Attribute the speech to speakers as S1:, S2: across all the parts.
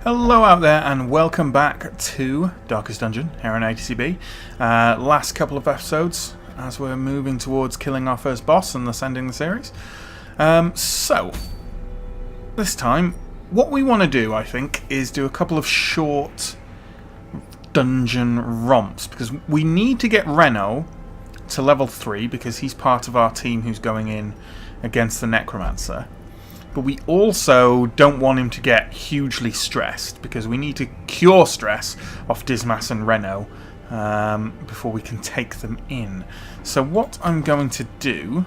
S1: Hello out there and welcome back to Darkest Dungeon here on ATCB. Last couple of episodes as we're moving towards killing our first boss and thus ending the series. So, this time, what we want to do, I think, is do a couple of short dungeon romps, because we need to get Reno to level 3 because he's part of our team who's going in against the Necromancer. But we also don't want him to get hugely stressed because we need to cure stress off Dismas and Reno before we can take them in. So what I'm going to do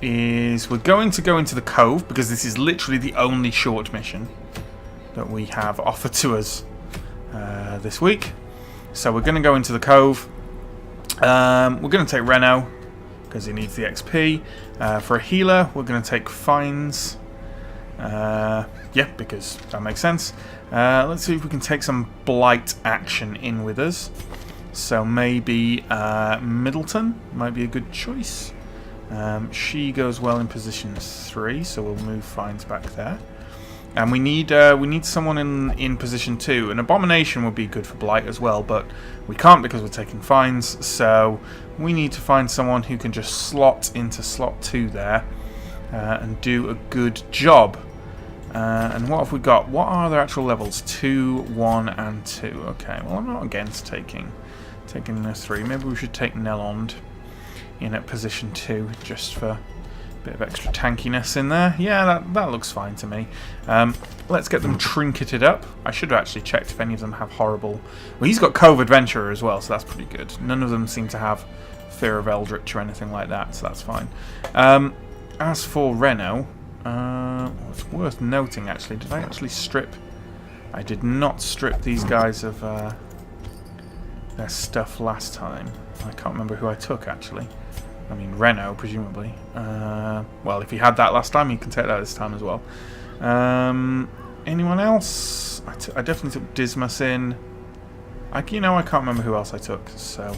S1: is we're going to go into the cove because this is literally the only short mission that we have offered to us this week. So we're going to go into the cove. We're going to take Reno because he needs the XP. For a healer, we're going to take Fines. Yeah, because that makes sense. Let's see if we can take some blight action in with us. So maybe Middleton might be a good choice. She goes well in position 3, so we'll move Fines back there. And we need someone in position 2. An Abomination would be good for blight as well, but we can't because we're taking Fines. So we need to find someone who can just slot into slot 2 there and do a good job. And what have we got? What are their actual levels? 2, 1, and 2. Okay, well I'm not against taking the 3. Maybe we should take Nelond in at position 2 just for a bit of extra tankiness in there. Yeah, that looks fine to me. Let's get them trinketed up. I should have actually checked if any of them have horrible... Well, he's got Cove Adventurer as well, so that's pretty good. None of them seem to have Fear of Eldritch or anything like that, so that's fine. As for Reno... it's worth noting, actually, did I actually strip... I did not strip these guys of their stuff last time. I can't remember who I took, actually. I mean, Reno, presumably. Well, if he had that last time, he can take that this time as well. Anyone else? I definitely took Dismas in. I can't remember who else I took, so...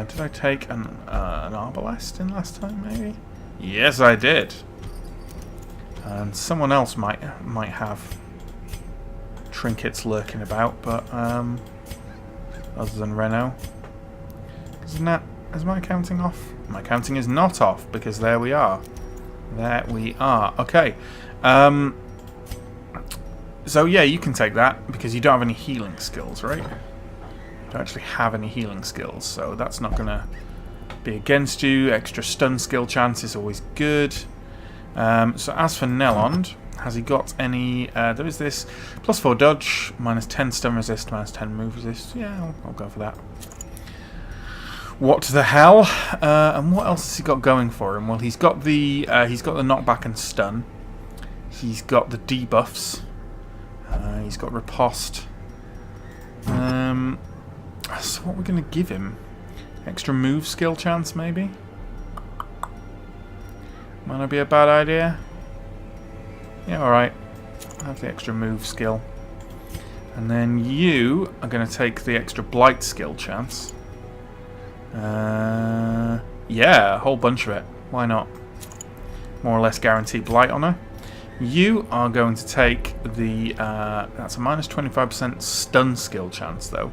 S1: did I take an Arbalest in last time, maybe? Yes, I did. And someone else might have trinkets lurking about, but other than Reno. Is my counting off? My counting is not off, because there we are. There we are. Okay. So yeah, you can take that, because you don't have any healing skills, right? Don't actually have any healing skills, so that's not going to be against you. Extra stun skill chance is always good. So as for Nelond, has he got any... there is this +4 dodge, -10 stun resist, -10 move resist. Yeah, I'll go for that. What the hell? And what else has he got going for him? Well, he's got the knockback and stun. He's got the debuffs. He's got riposte. So what we're going to give him? Extra move skill chance, maybe? Might not be a bad idea. Yeah, alright. I'll have the extra move skill. And then you are going to take the extra blight skill chance. Yeah, a whole bunch of it. Why not? More or less guarantee blight on her. You are going to take the... that's a -25% stun skill chance, though.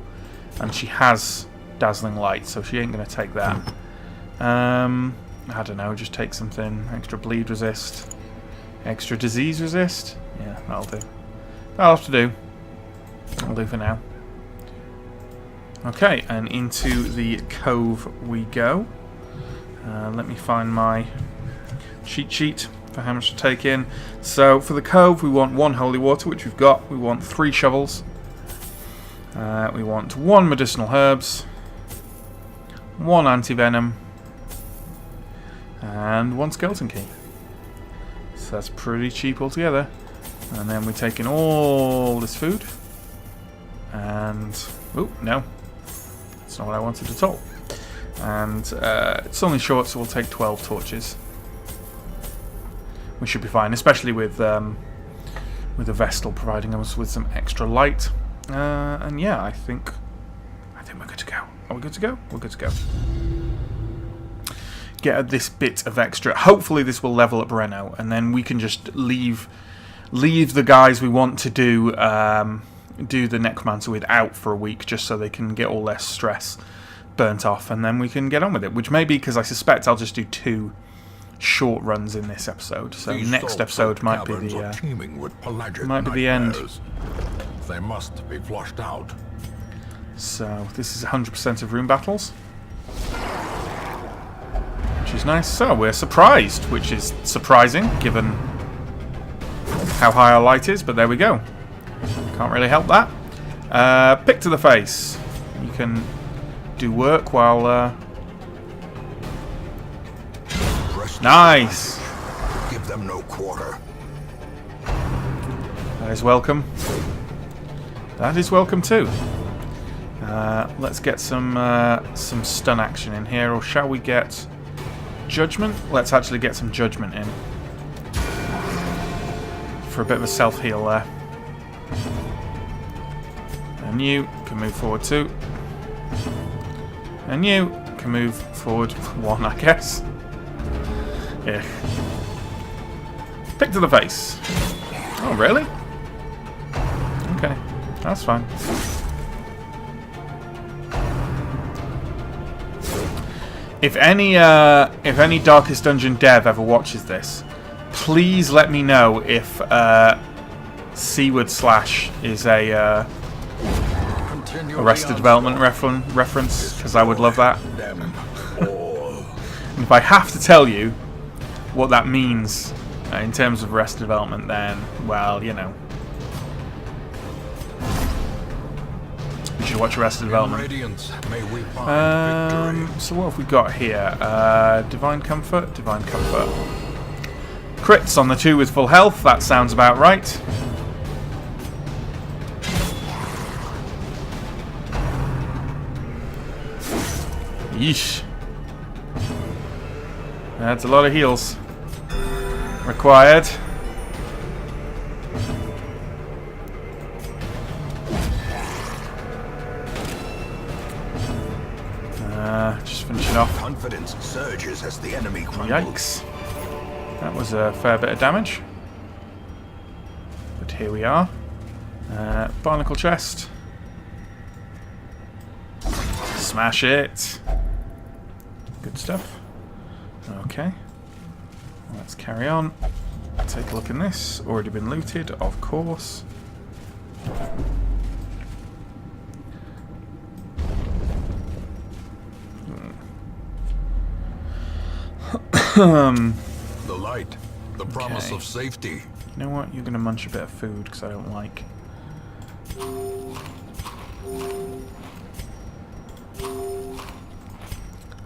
S1: And she has Dazzling Light, so she ain't going to take that. I don't know, just take something. Extra bleed resist. Extra disease resist. Yeah, that'll do. That'll have to do. That'll do for now. Okay, and into the cove we go. Let me find my cheat sheet for how much to take in. So for the cove, we want 1 holy water, which we've got. We want 3 shovels. We want 1 medicinal herbs, 1 anti-venom, and 1 skeleton key. So that's pretty cheap altogether. And then we take in all this food. And... oh, no. That's not what I wanted at all. And it's only short, so we'll take 12 torches. We should be fine, especially with the Vestal providing us with some extra light. And yeah, I think we're good to go. Are we good to go? We're good to go. Get this bit of extra. Hopefully this will level up Reno, and then we can just leave leave the guys we want to do the necromancer with out for a week, just so they can get all their stress burnt off, and then we can get on with it. Which may be because I suspect I'll just do 2 short runs in this episode. So next episode might be the end.
S2: They must be flushed out.
S1: So this is 100% of room battles, which is nice. So we're surprised, which is surprising given how high our light is, but there we go. Can't really help that. Pick to the face. You can do work while... Nice!
S2: Give them no quarter.
S1: That is welcome. That is welcome too. Let's get some stun action in here, or shall we get judgment? Let's actually get some judgment in for a bit of a self-heal there. And you can move forward too. And you can move forward 1, I guess. Yeah. Pick to the face. Oh, really? Okay, that's fine. If any Darkest Dungeon dev ever watches this, please let me know if Seaward Slash is a Arrested Development reference, because I would love that. And if I have to tell you what that means in terms of Arrested Development, then, well, you know. You should watch Arrested Development. So what have we got here? Divine Comfort, Divine Comfort. Crits on the 2 with full health, that sounds about right. Yeesh. That's a lot of heals required. Just finishing off.
S2: Confidence surges as the enemy crumbles.
S1: Yikes. That was a fair bit of damage. But here we are. Barnacle chest. Smash it. Good stuff. Okay. Let's carry on. Take a look in this. Already been looted, of course.
S2: The light, the promise of safety.
S1: You know what? You're going to munch a bit of food because I don't like.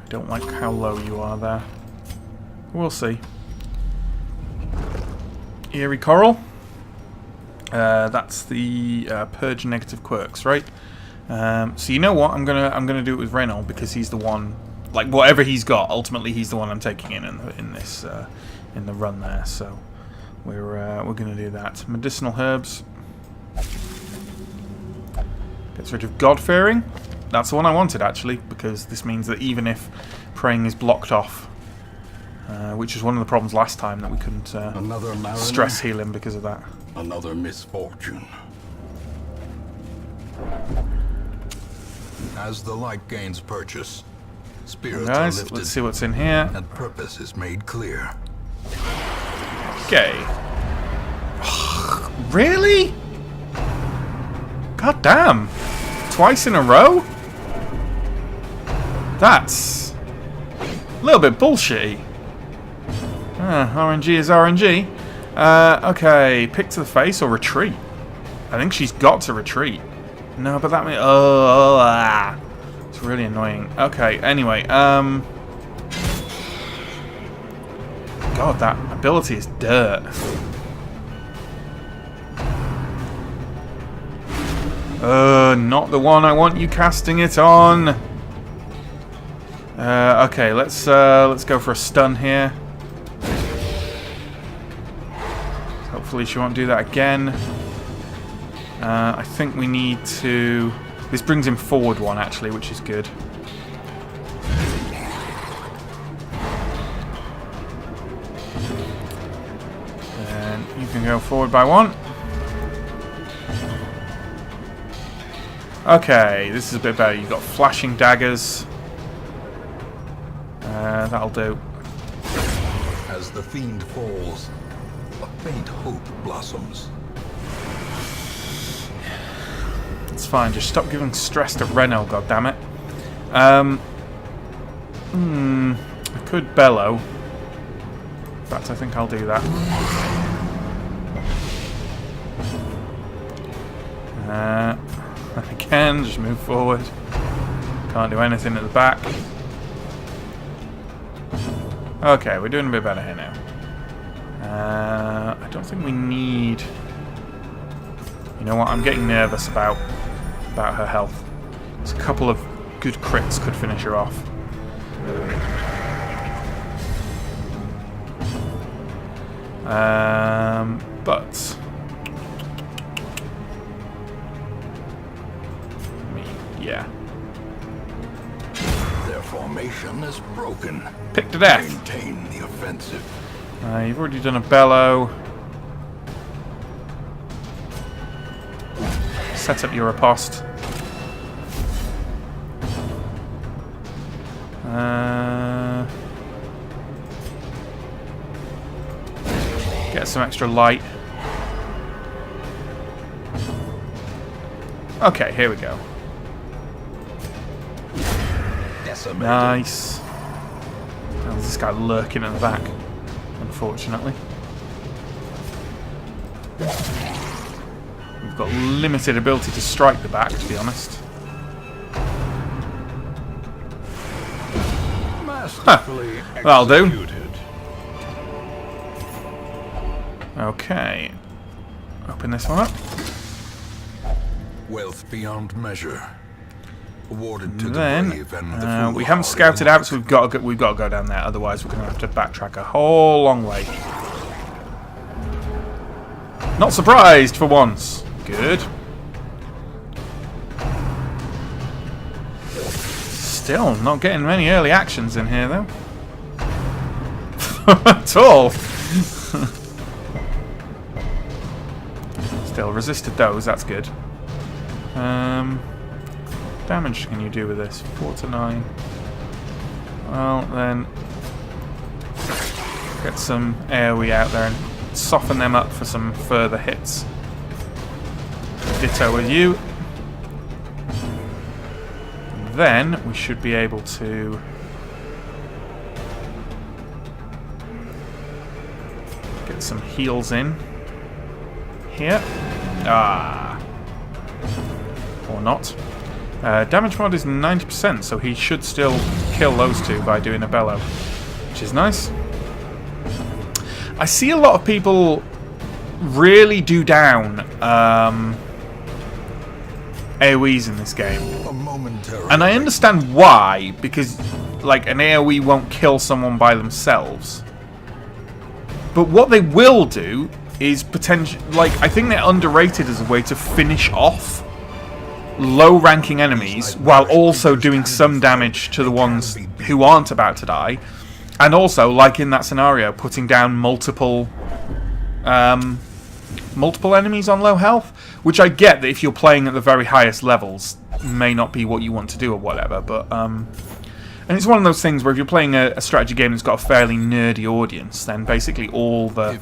S1: I don't like how low you are there. We'll see. Eerie Coral. That's the purge negative quirks, right? So you know what? I'm gonna do it with Reynold because he's the one. Like whatever he's got, ultimately he's the one I'm taking in the run there. So we're gonna do that. Medicinal herbs. Gets rid of God-fearing. That's the one I wanted actually, because this means that even if praying is blocked off, which is one of the problems last time that we couldn't stress heal him because of that.
S2: Another misfortune. As the light gains purchase, spirits are lifted,
S1: let's see what's in here.
S2: And purpose is made clear.
S1: Okay. Really? God damn. Twice in a row? That's a little bit bullshitty. RNG is RNG. Okay, pick to the face or retreat. I think she's got to retreat. No, but that means... It's really annoying. Okay, anyway. God, that ability is dirt. Not the one I want you casting it on. Okay, let's go for a stun here. Hopefully she won't do that again. I think we need to... This brings him forward 1 actually, which is good. And you can go forward by 1. Okay, this is a bit better. You've got flashing daggers. That'll do.
S2: As the fiend falls, a faint hope blossoms.
S1: It's fine. Just stop giving stress to Renault, goddammit. I could bellow. In fact, I think I'll do that. Again, just move forward. Can't do anything at the back. Okay, we're doing a bit better here now. I don't think we need... You know what? I'm getting nervous about her health. There's a couple of good crits could finish her off. But yeah.
S2: Their formation is broken.
S1: Pick to death.
S2: Maintain the offensive.
S1: You've already done a bellow. Set up your riposte. Get some extra light. Okay, here we go.
S2: Decimated.
S1: Nice. Oh, there's this guy lurking in the back, unfortunately. We've got limited ability to strike the back, to be honest.
S2: Masterfully
S1: That'll do.
S2: executed.
S1: Okay. Open this one up.
S2: Wealth beyond measure. Awarded to
S1: Then
S2: the brave and the
S1: we haven't scouted out, so we've got to go down there. Otherwise, we're going to have to backtrack a whole long way. Not surprised for once. Good. Still not getting many early actions in here, though. At all. Still resisted those. That's good. Damage can you do with this? 4 to 9. Well, then get some AoE out there and soften them up for some further hits. Ditto with you. Then we should be able to get some heals in here. Or not. Damage mod is 90%, so he should still kill those two by doing a bellow, which is nice. I see a lot of people really do down AoEs in this game. And I understand why, because like an AoE won't kill someone by themselves. But what they will do is potentially, like, I think they're underrated as a way to finish off low-ranking enemies while also doing some damage to the ones who aren't about to die, and also, like in that scenario, putting down multiple enemies on low health, which I get that if you're playing at the very highest levels may not be what you want to do or whatever, but and it's one of those things where if you're playing a strategy game that's got a fairly nerdy audience, then basically all the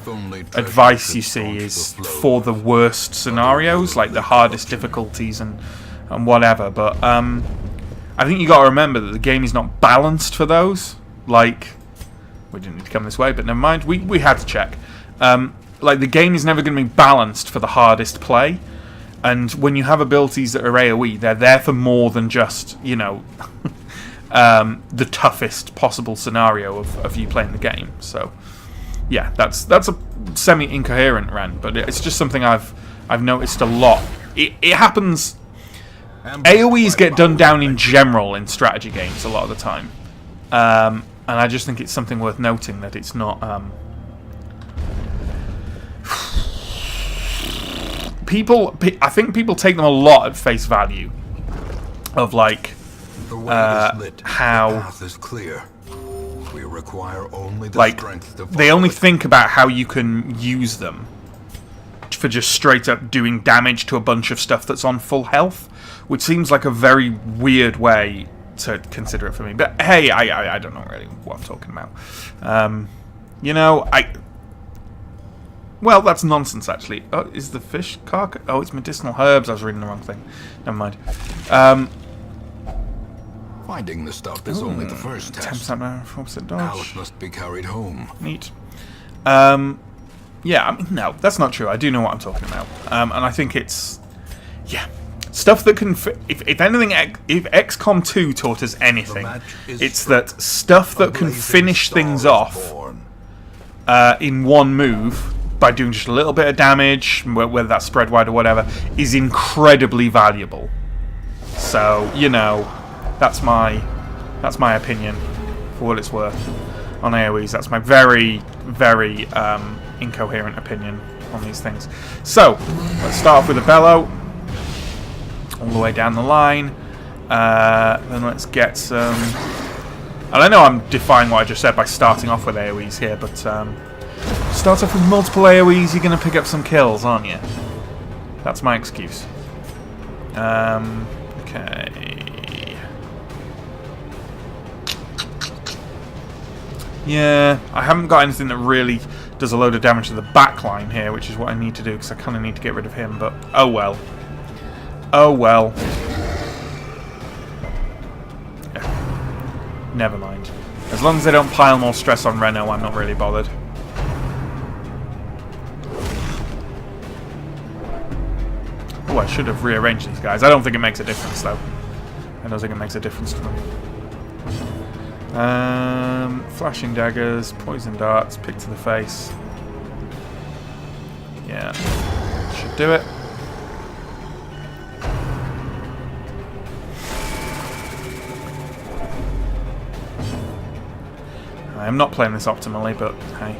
S1: advice you see is for the worst scenarios, like the hardest difficulties and whatever. But I think you got to remember that the game is not balanced for those. Like, we didn't need to come this way, but never mind. We had to check. Like, the game is never going to be balanced for the hardest play. And when you have abilities that are AoE, they're there for more than just, you know, the toughest possible scenario of you playing the game. So, yeah, that's a semi-incoherent rant, but it's just something I've noticed a lot. It happens. AoEs get done down in general in strategy games a lot of the time, and I just think it's something worth noting that it's not. I think people take them a lot at face value, of like how
S2: require only the
S1: Like,
S2: strength to
S1: they
S2: follow
S1: only
S2: it.
S1: think about how you can use them for just straight up doing damage to a bunch of stuff that's on full health, which seems like a very weird way to consider it for me. But hey, I don't know really what I'm talking about. You know, well, that's nonsense, actually. Oh, is the fish carcass? Oh, it's medicinal herbs. I was reading the wrong thing. Never mind.
S2: Finding the stuff is only the first test.
S1: 10% 4%
S2: Now
S1: dodge.
S2: it must be carried home.
S1: Neat. Yeah, I mean, no, that's not true. I do know what I'm talking about. And I think it's... Yeah. Stuff that can... If anything, if XCOM 2 taught us anything, it's that stuff that can finish things off in one move by doing just a little bit of damage, whether that's spread wide or whatever, is incredibly valuable. So, you know, that's my opinion, for what it's worth, on AoEs. That's my very, very incoherent opinion on these things. So, let's start off with a bellow, all the way down the line. Then let's get some... And I know I'm defying what I just said by starting off with AoEs here, but start off with multiple AoEs, you're going to pick up some kills, aren't you? That's my excuse. Okay. Yeah, I haven't got anything that really does a load of damage to the back line here, which is what I need to do, because I kind of need to get rid of him, but oh well. Oh well. Yeah. Never mind. As long as they don't pile more stress on Reno, I'm not really bothered. Oh, I should have rearranged these guys. I don't think it makes a difference, though. I don't think it makes a difference to them. Flashing daggers, poison darts, pick to the face. Yeah. Should do it. I am not playing this optimally, but hey.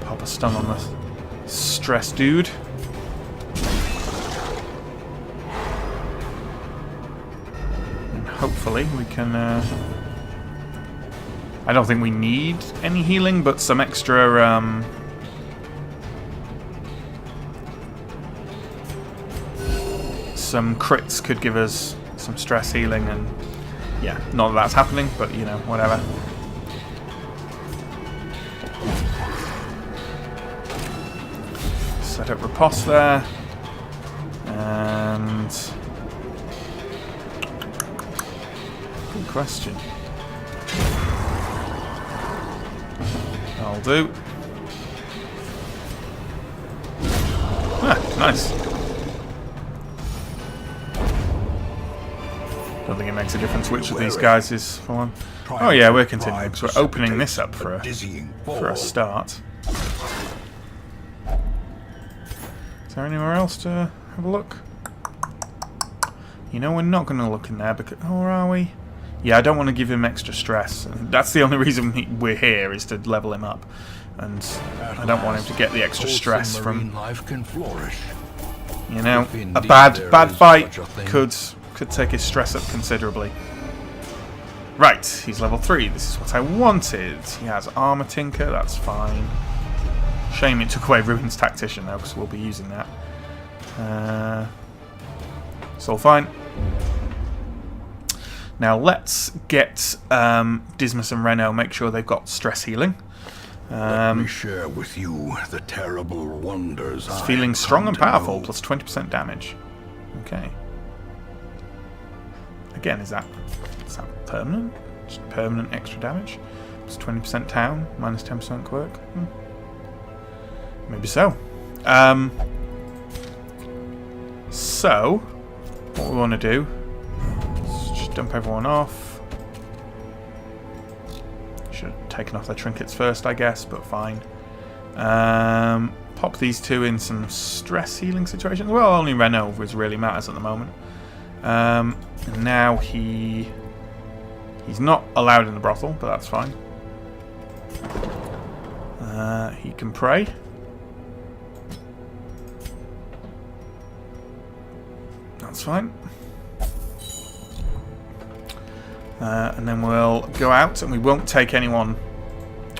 S1: Pop a stun on the stress dude. And hopefully we can... I don't think we need any healing, but some extra... some crits could give us some stress healing, and yeah, not that that's happening, but you know, whatever. Set up riposte there, and good question. I'll do. Ah, nice. Don't think it makes a difference which of these guys is for one. Oh yeah, we're continuing because we're opening this up for a start. Is there anywhere else to have a look? You know, we're not going to look in there because... Or are we? Yeah, I don't want to give him extra stress. That's the only reason we're here, is to level him up. And I don't want him to get the extra stress from... You know, a bad fight could take his stress up considerably. Right, he's level 3. This is what I wanted. He has Armor Tinker, that's fine. Shame it took away Ruin's Tactician though, because we'll be using that. It's all fine. Now let's get Dismas and Reno, make sure they've got stress healing.
S2: Let me share with you the terrible wonders.
S1: It's feeling strong and powerful, plus 20% damage. Okay. Again, is that permanent? Just permanent extra damage? Plus 20% town, minus 10% quirk? Maybe so. So, what we want to do is just dump everyone off. Should have taken off their trinkets first, I guess, but fine. Pop these two in some stress healing situations. Well, only Reno really matters at the moment. And now he's not allowed in the brothel, but that's fine. He can pray. That's fine. And then we'll go out, and we won't take anyone.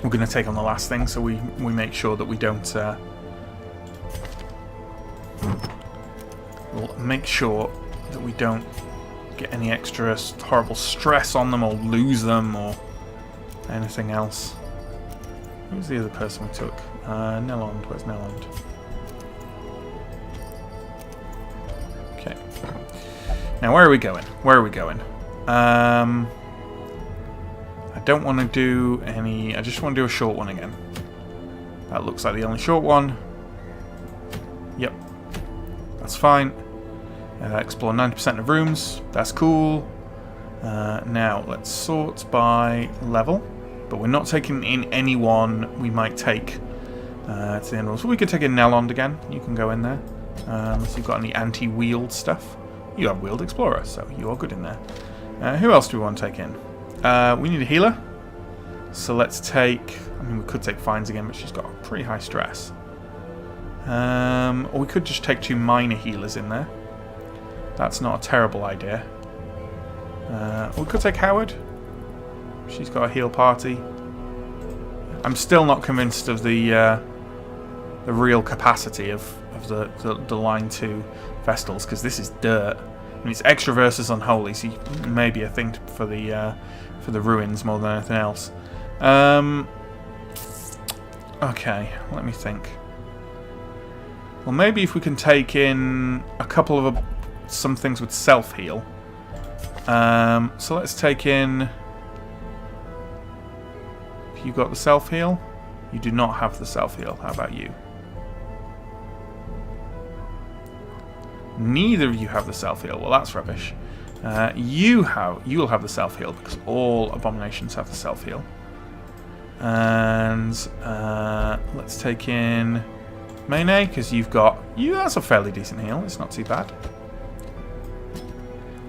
S1: We're going to take on the last thing, so we make sure that we don't... we'll make sure that we don't get any extra horrible stress on them or lose them or anything else. Who's the other person we took? Nelond. Where's Nelond? Okay. Now, where are we going? Where are we going? I don't want to do any... I just want to do a short one again. That looks like the only short one. Yep. That's fine. Explore 90% of rooms. That's cool. Now, let's sort by level. But we're not taking in anyone we might take to the end. So we could take in Nelond again. You can go in there. Unless you've got any anti-wheeled stuff. You have Wheeled Explorer, so you are good in there. Who else do we want to take in? We need a healer. So let's take... I mean, we could take Fines again, but she's got a pretty high stress. Or we could just take 2 minor healers in there. That's not a terrible idea. We could take Howard. She's got a heal party. I'm still not convinced of the real capacity of the line 2 Vestals, because this is dirt. I mean, it's extra versus unholy, so maybe a thing for the ruins more than anything else. Okay, let me think. Well, maybe if we can take in a couple of some things with self-heal. So let's take in... You got the self-heal? You do not have the self-heal. How about you? Neither of you have the self-heal. Well, that's rubbish. You'll have the self-heal because all abominations have the self-heal. And let's take in Mayne, because you've got... that's a fairly decent heal. It's not too bad.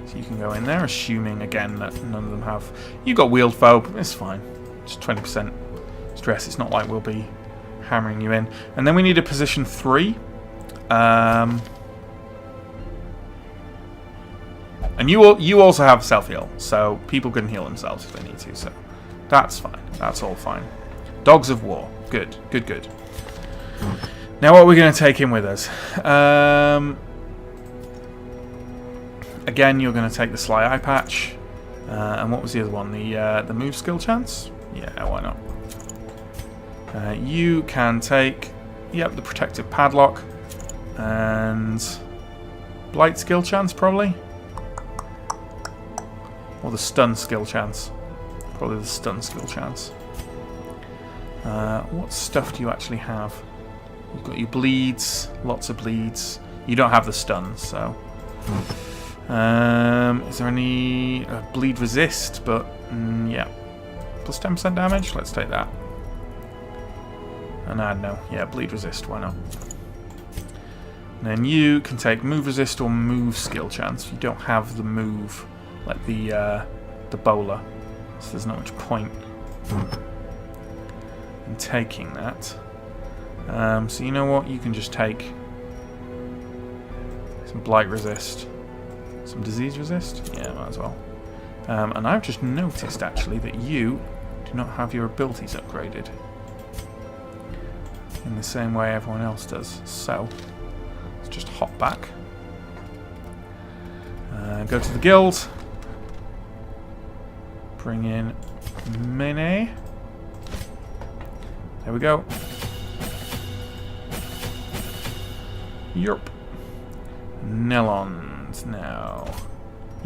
S1: So you can go in there, assuming, again, that none of them have... You've got Wheeled Foe, but it's fine. Just 20% stress. It's not like we'll be hammering you in. And then we need a position 3. And you also have self-heal, so people can heal themselves if they need to, so that's fine. That's all fine. Dogs of War. Good, good, good. Now what are we going to take in with us? Again, you're going to take the Sly Eye Patch. And what was the other one? The move skill chance? Yeah, why not? You can take, the Protective Padlock. And Blight skill chance, probably. Or the stun skill chance. Probably the stun skill chance. What stuff do you actually have? You've got your bleeds. Lots of bleeds. You don't have the stun, so... is there any... bleed resist, but... yeah. Plus 10% damage? Let's take that. And add no. Yeah, bleed resist. Why not? And then you can take move resist or move skill chance. You don't have the move... like the bowler, so there's not much point in taking that. So you know what? You can just take some blight resist, some disease resist. Yeah, might as well. And I've just noticed actually that you do not have your abilities upgraded in the same way everyone else does. So let's just hop back, go to the guild. Bring in Mene. There we go. Yerp. Nelond now.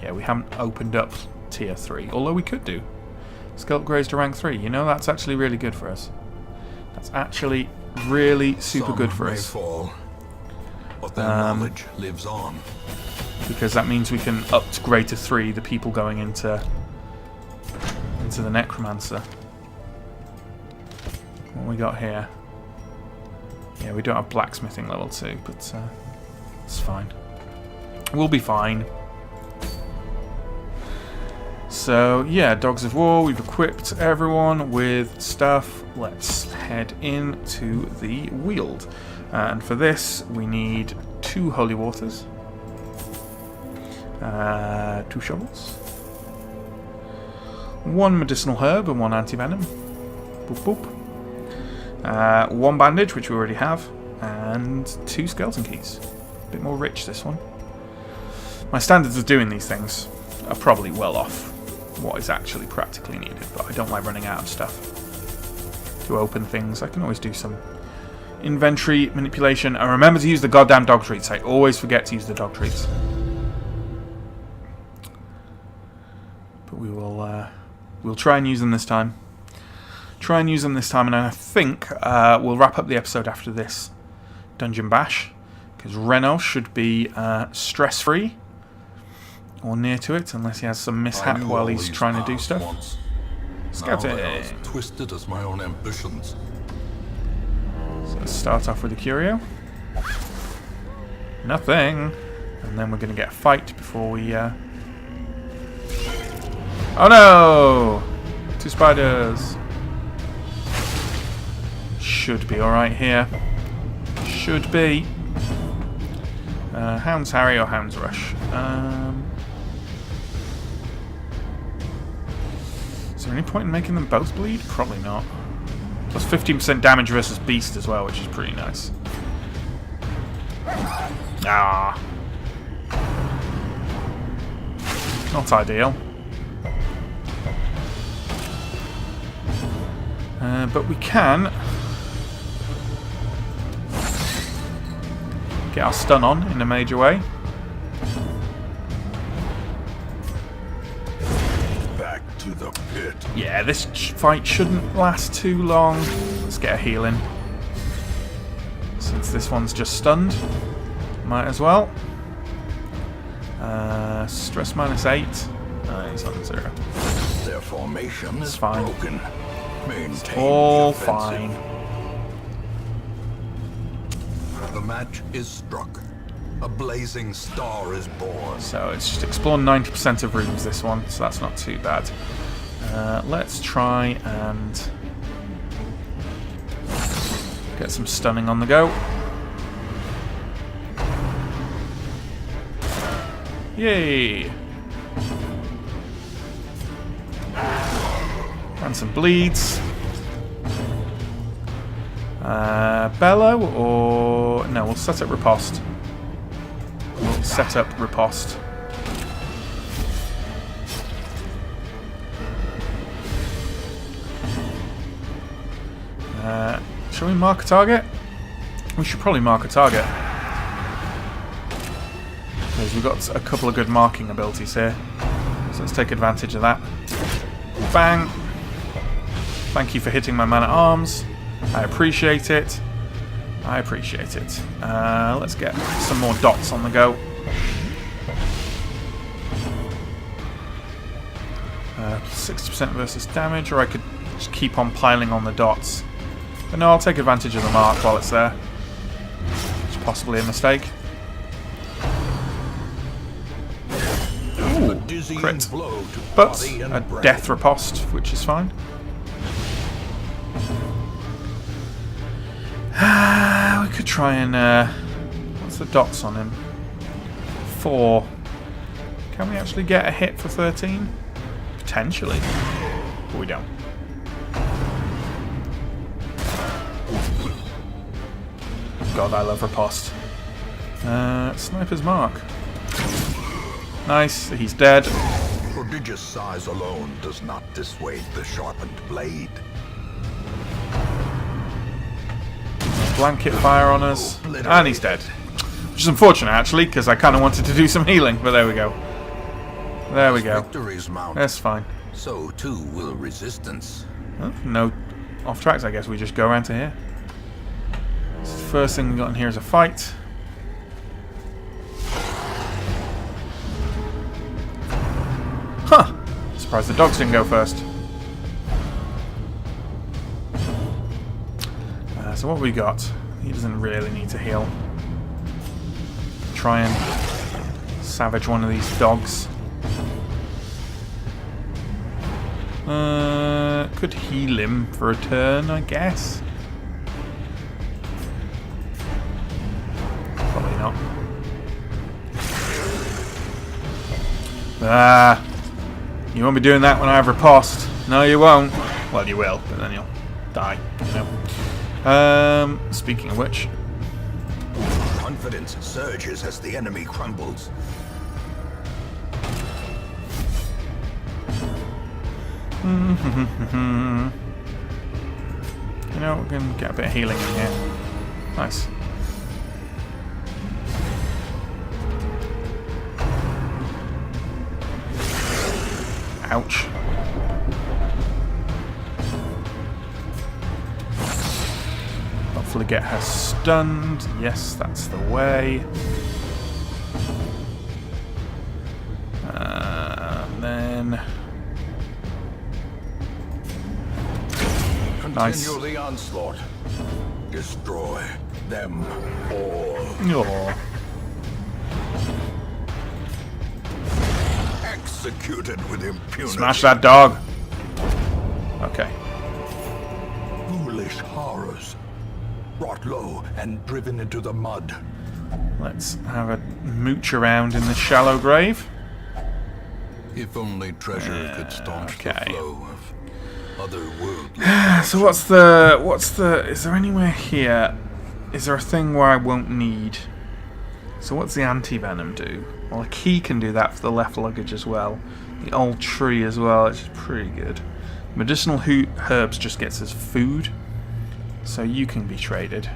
S1: Yeah, we haven't opened up tier 3, although we could do. Skill upgrades to rank 3. You know, that's actually really good for us. That's actually really super good for us.
S2: Fall, but their knowledge lives on.
S1: Because that means we can upgrade to 3 the people going into the Necromancer. What we got here? Yeah, we don't have blacksmithing level 2, but it's fine. We'll be fine. So yeah, Dogs of War. We've equipped everyone with stuff. Let's head into the Weald, and for this we need 2 holy waters, 2 shovels. 1 medicinal herb and 1 anti-venom. Boop boop. 1 bandage, which we already have, and 2 skeleton keys. A bit more rich, this one. My standards of doing these things are probably well off what is actually practically needed, but I don't like running out of stuff to open things. I can always do some inventory manipulation. And remember to use the goddamn dog treats. I always forget to use the dog treats. But we'll try and use them this time. And I think we'll wrap up the episode after this dungeon bash, because Reno should be stress-free or near to it, unless he has some mishap while he's trying to do stuff. Scouting.
S2: As twisted as my own ambitions.
S1: So let's start off with the curio. Nothing. And then we're going to get a fight before we... Oh no! 2 spiders. Should be alright here. Should be. Hounds Harry or Hounds Rush? Is there any point in making them both bleed? Probably not. Plus 15% damage versus Beast as well, which is pretty nice. Ah. Not ideal. But we can get our stun on in a major way.
S2: Back to the pit.
S1: Yeah, this fight shouldn't last too long. Let's get a heal in. Since this one's just stunned, might as well. Stress -8. He's on 0.
S2: Their formation is
S1: fine.
S2: broken. Maintain
S1: All
S2: the offensive.
S1: fine.
S2: The match is struck. A blazing star is born.
S1: So it's just explore 90% of rooms, this one, so that's not too bad. Let's try and get some stunning on the go. Yay! And some bleeds. Bellow or... No, we'll set up Riposte. We'll set up Riposte. Shall we mark a target? We should probably mark a target. Because we've got a couple of good marking abilities here. So let's take advantage of that. Bang! Thank you for hitting my man-at-arms. I appreciate it. I appreciate it. Let's get some more dots on the go. 60% versus damage, or I could just keep on piling on the dots. But no, I'll take advantage of the mark while it's there. It's possibly a mistake. Ooh, crit. But a death riposte, which is fine. We could try and... what's the dots on him? 4. Can we actually get a hit for 13? Potentially. But we don't. God, I love riposte. Sniper's mark. Nice, he's dead.
S2: Prodigious size alone does not dissuade the sharpened blade.
S1: Blanket fire on us. And he's dead. Which is unfortunate, actually, because I kind of wanted to do some healing, but there we go. There we go. That's fine.
S2: So too will resistance.
S1: Oh, no off tracks, I guess we just go around to here. So the first thing we got in here is a fight. Huh! Surprised the dogs didn't go first. So what have we got? He doesn't really need to heal. Try and savage one of these dogs. Could heal him for a turn, I guess. Probably not. Ah! You won't be doing that when I have riposte. No, you won't. Well, you will, but then you'll die, you know. Speaking of which...
S2: Confidence surges as the enemy crumbles.
S1: You know, we can get a bit of healing in here. Nice. Ouch. Hopefully get her stunned. Yes, that's the way. And then... Nice.
S2: Continue the onslaught. Destroy them all.
S1: Oh.
S2: Executed with impunity.
S1: Smash that dog. Okay.
S2: Foolish horrors. Brought low and driven into the mud.
S1: Let's have a mooch around in the shallow grave.
S2: If only treasure could staunch the flow of otherworldly.
S1: So what's the is there anywhere here? Is there a thing where I won't need? So what's the anti-venom do? Well, a key can do that for the left luggage as well. The old tree as well, which is pretty good. Medicinal herbs just gets us food. So you can be traded.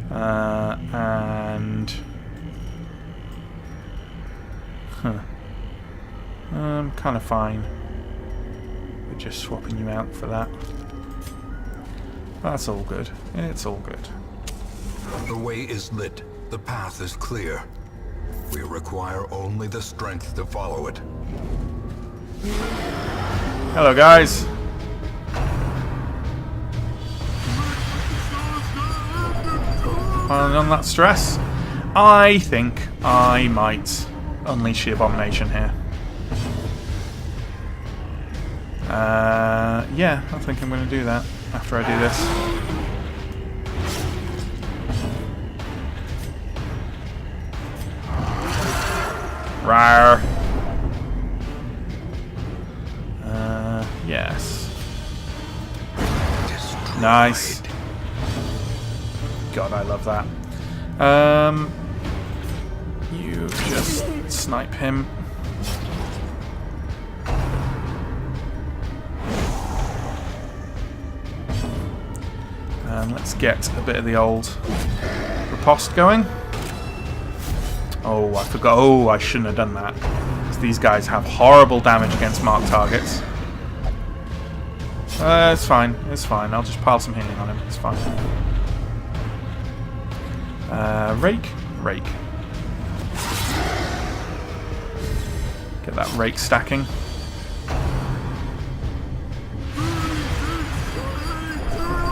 S1: And... Huh. I'm kind of fine with just swapping you out for that. That's all good. It's all good.
S2: The way is lit. The path is clear. We require only the strength to follow it.
S1: Hello, guys. And on that stress, I think I might unleash the abomination here. Yeah, I think I'm going to do that after I do this. Rawr. Yes.
S2: Destroyed.
S1: Nice. God, I love that. You just snipe him. And let's get a bit of the old riposte going. Oh, I forgot. Oh, I shouldn't have done that. Because these guys have horrible damage against marked targets. It's fine. It's fine. I'll just pile some healing on him. It's fine. Rake. Rake. Get that rake stacking.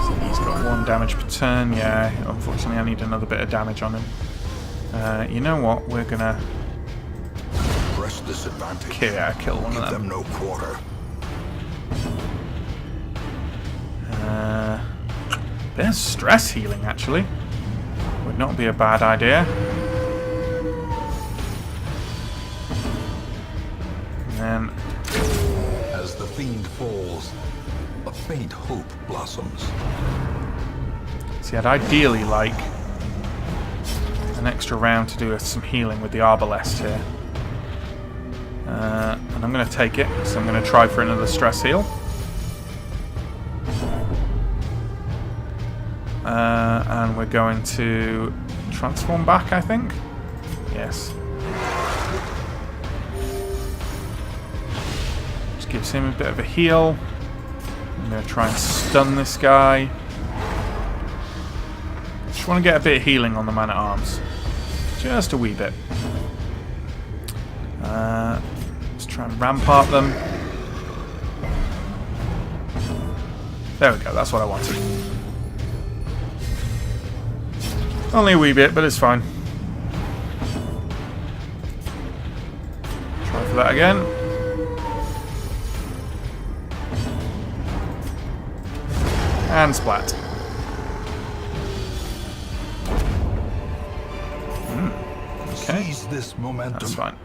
S1: So he's got 1 damage per turn. Yeah, unfortunately I need another bit of damage on him. You know what? We're gonna
S2: Press this advantage.
S1: kill one
S2: Give
S1: of them.
S2: them no quarter.
S1: Bit of stress healing, actually. Would not be a bad idea. And then,
S2: As the fiend falls, a faint hope blossoms.
S1: see, I'd ideally like an extra round to do some healing with the Arbalest here. And I'm going to take it, so I'm going to try for another stress heal. And we're going to transform back, I think. Yes. Just gives him a bit of a heal. I'm going to try and stun this guy. Just want to get a bit of healing on the man-at-arms. Just a wee bit. Let's try and rampart them. There we go, that's what I wanted. Only a wee bit, but it's fine. Try for that again. And splat. Okay.
S2: Seize this momentum.
S1: That's fine.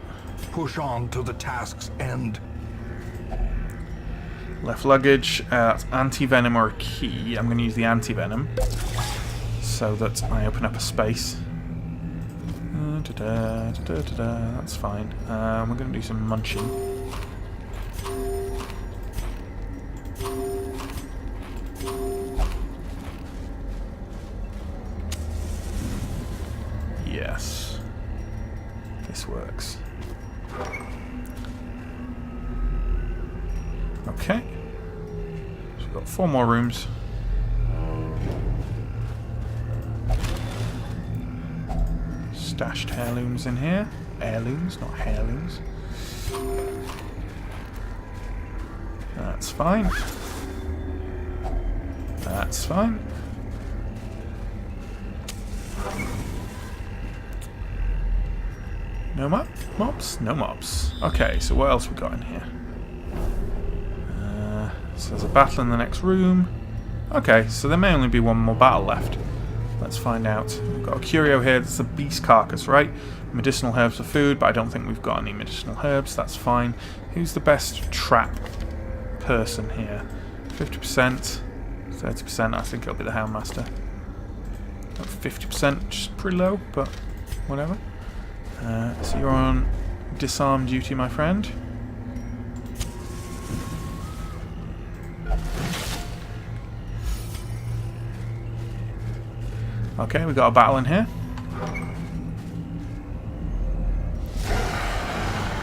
S2: Push on to the task's end.
S1: Left luggage. That's anti-venom or a key. I'm going to use the anti-venom so that I open up a space. That's fine. We're going to do some munching. Yes. This works. Okay. So we've got 4 more rooms. Stashed heirlooms in here. Heirlooms, not heirlooms. That's fine. That's fine. No mobs? No mobs. Okay, so what else we got in here? So there's a battle in the next room. Okay, so there may only be one more battle left. Let's find out. We've got a curio here. That's a beast carcass, right? Medicinal herbs for food, but I don't think we've got any medicinal herbs. That's fine. Who's the best trap person here? 50%, 30%. I think it'll be the Houndmaster. 50%, which is pretty low, but whatever. So you're on disarm duty, my friend. Okay, we got a battle in here.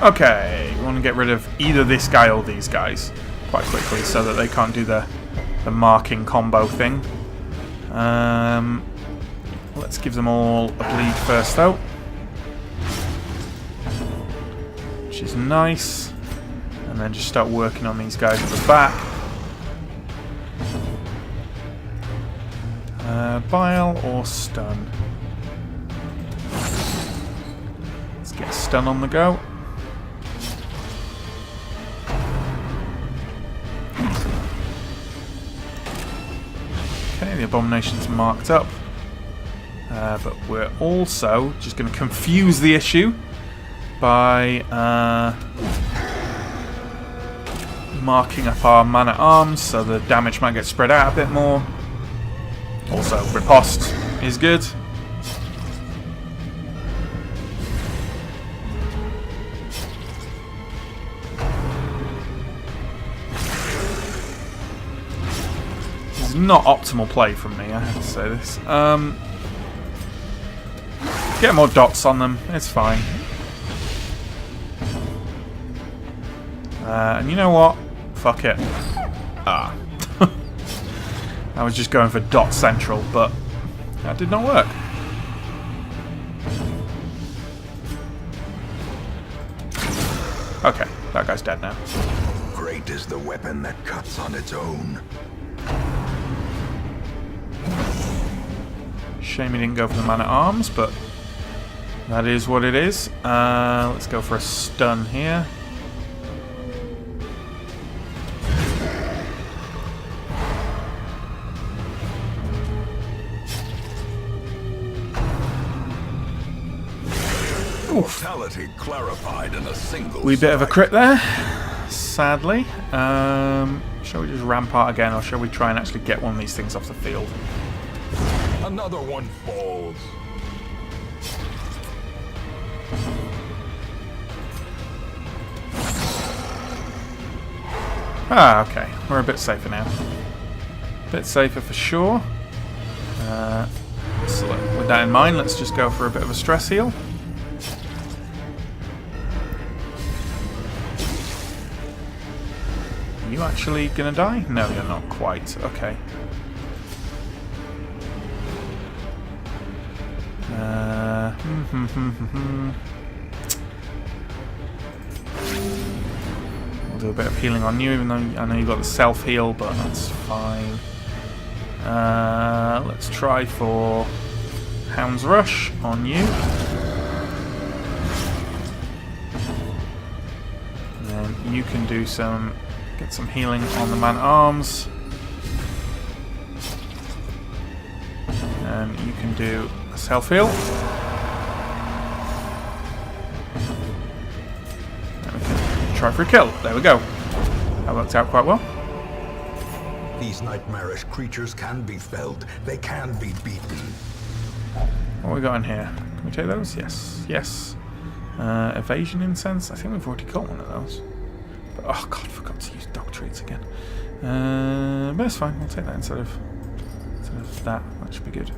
S1: Okay, we want to get rid of either this guy or these guys quite quickly so that they can't do the marking combo thing. Let's give them all a bleed first though. Which is nice. And then just start working on these guys at the back. Bile or stun? Let's get stun on the go. Okay, the abomination's marked up. But we're also just going to confuse the issue by marking up our man-at-arms so the damage might get spread out a bit more. Also, riposte is good. This is not optimal play from me, I have to say this. Get more dots on them, it's fine. And you know what? Fuck it. Ah. I was just going for dot central, but that did not work. Okay, that guy's dead now.
S2: Great is the weapon that cuts on its own.
S1: Shame he didn't go for the man-at-arms, but that is what it is. Let's go for a stun here.
S2: Mortality clarified in a single
S1: Wee bit of a crit there, sadly. Shall we just rampart again, or shall we try and actually get one of these things off the field?
S2: Another one falls.
S1: Ah, okay. We're a bit safer now. A bit safer for sure. So with that in mind, let's just go for a bit of a stress heal. Are you actually gonna die? No, you're not quite. Okay. We'll do a bit of healing on you, even though I know you've got the self-heal, but that's fine. Let's try for Hound's Rush on you. And then you can do get some healing on the man-at-arms. And you can do a self-heal. And we can try for a kill. There we go. That worked out quite well.
S2: These nightmarish creatures can be felled. They can be beaten.
S1: What we got in here? Can we take those? Yes. Yes. Evasion incense? I think we've already got one of those. But, oh god, I forgot to use dog treats again. But it's fine. We'll take that instead of that. That should be good.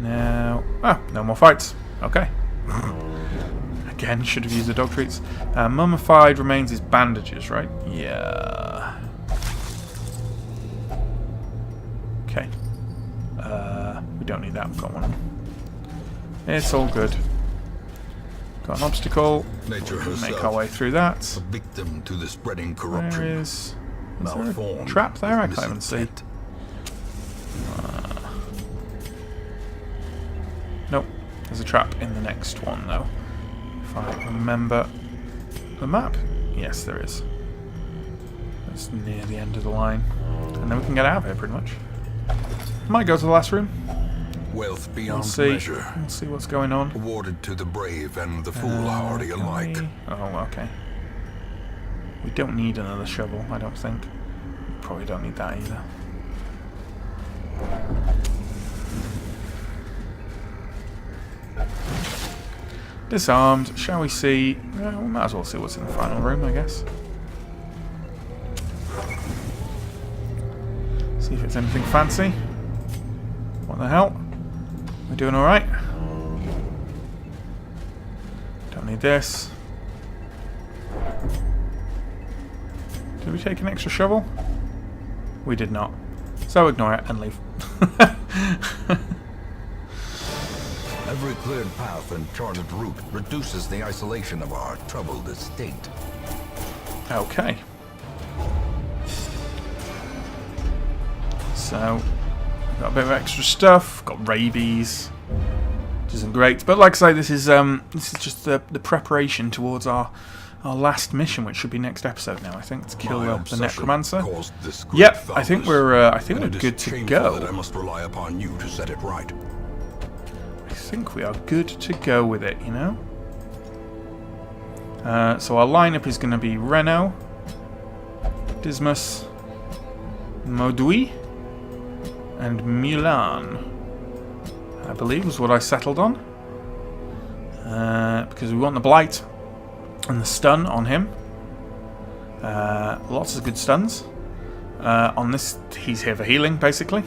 S1: Now... Ah, no more fights. Okay. Again, should have used the dog treats. Mummified remains is bandages, right? Yeah. Okay. We don't need that. We've got one. It's all good. Got an obstacle.
S2: Nature herself,
S1: make our way through that.
S2: a victim to the spreading corruption.
S1: There is there a trap there? I can't even see. Nope. There's a trap in the next one, though. If I remember the map. Yes, there is. It's near the end of the line. And then we can get out of here, pretty much. Might go to the last room.
S2: Wealth beyond
S1: We'll
S2: measure.
S1: see what's going on.
S2: Awarded to the brave and the foolhardy alike.
S1: Oh, okay. We don't need another shovel, I don't think. Probably don't need that either. Disarmed. Shall we see? We might as well see what's in the final room, I guess. See if it's anything fancy. What the hell? We're doing alright? Don't need this. Did we take an extra shovel? We did not. So ignore it and leave.
S2: Every cleared path and charted route reduces the isolation of our troubled estate.
S1: Okay. So, got a bit of extra stuff. Got rabies, which isn't great. But like I say, this is just the preparation towards our last mission, which should be next episode now. I think to kill the necromancer. Yep, I think we're good to go.
S2: That I must rely upon you to set it right.
S1: I think we are good to go with it, you know. So our lineup is going to be Renault, Dismas, Maudui, and Milan. I believe was what I settled on. Because we want the blight and the stun on him. Lots of good stuns. On this, he's here for healing, basically.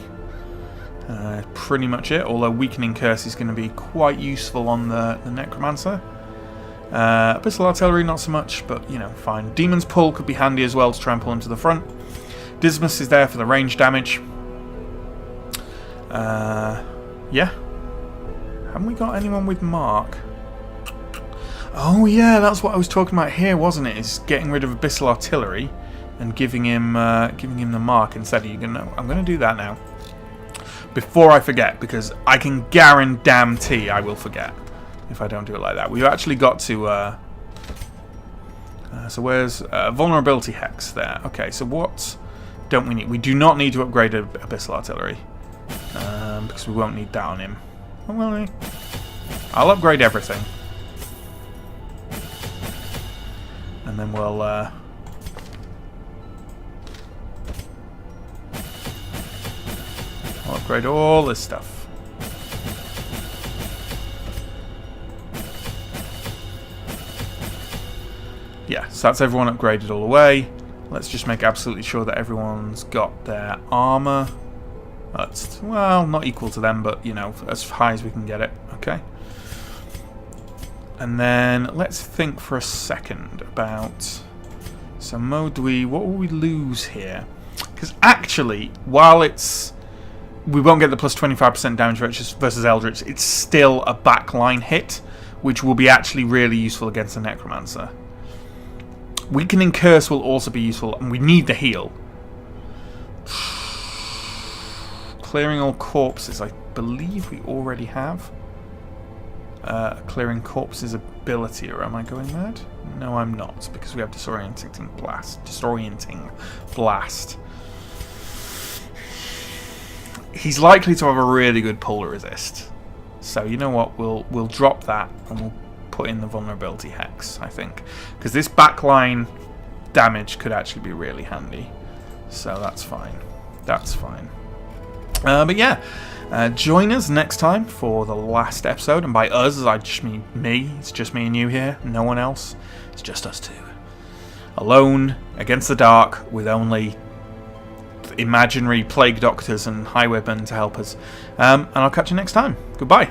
S1: Pretty much it, although weakening curse is going to be quite useful on the necromancer. Abyssal artillery not so much, but you know, fine. Demon's pull could be handy as well to try and pull him to the front. Dismas is there for the range damage. Yeah. Haven't we got anyone with Mark? Oh yeah, that's what I was talking about here, wasn't it? Is getting rid of Abyssal artillery and giving him the Mark instead. I'm gonna do that now. Before I forget, because I can guarantee I will forget if I don't do it like that. We've actually got to... so where's... vulnerability hex there. Okay, so what don't we need? We do not need to upgrade Abyssal Artillery. Because we won't need that on him. Oh, will we? I'll upgrade everything. And then we'll... I'll upgrade all this stuff. Yeah, so that's everyone upgraded all the way. Let's just make absolutely sure that everyone's got their armor. That's, well, not equal to them, but, you know, as high as we can get it. Okay. And then let's think for a second about... So, Maudui, what will we lose here? Because actually, while it's... We won't get the plus 25% damage versus Eldritch, it's still a backline hit, which will be actually really useful against the Necromancer. Weakening Curse will also be useful, and we need the heal. Clearing all corpses, I believe we already have. Clearing corpses ability, or am I going mad? No, I'm not, because we have Disorienting Blast. He's likely to have a really good pull resist. So you know what, we'll drop that and we'll put in the vulnerability hex, I think. Because this backline damage could actually be really handy. So that's fine. That's fine. But yeah, join us next time for the last episode. And by us, I just mean me. It's just me and you here. No one else. It's just us two. Alone, against the dark, with only imaginary plague doctors and highwaymen to help us. And I'll catch you next time. Goodbye.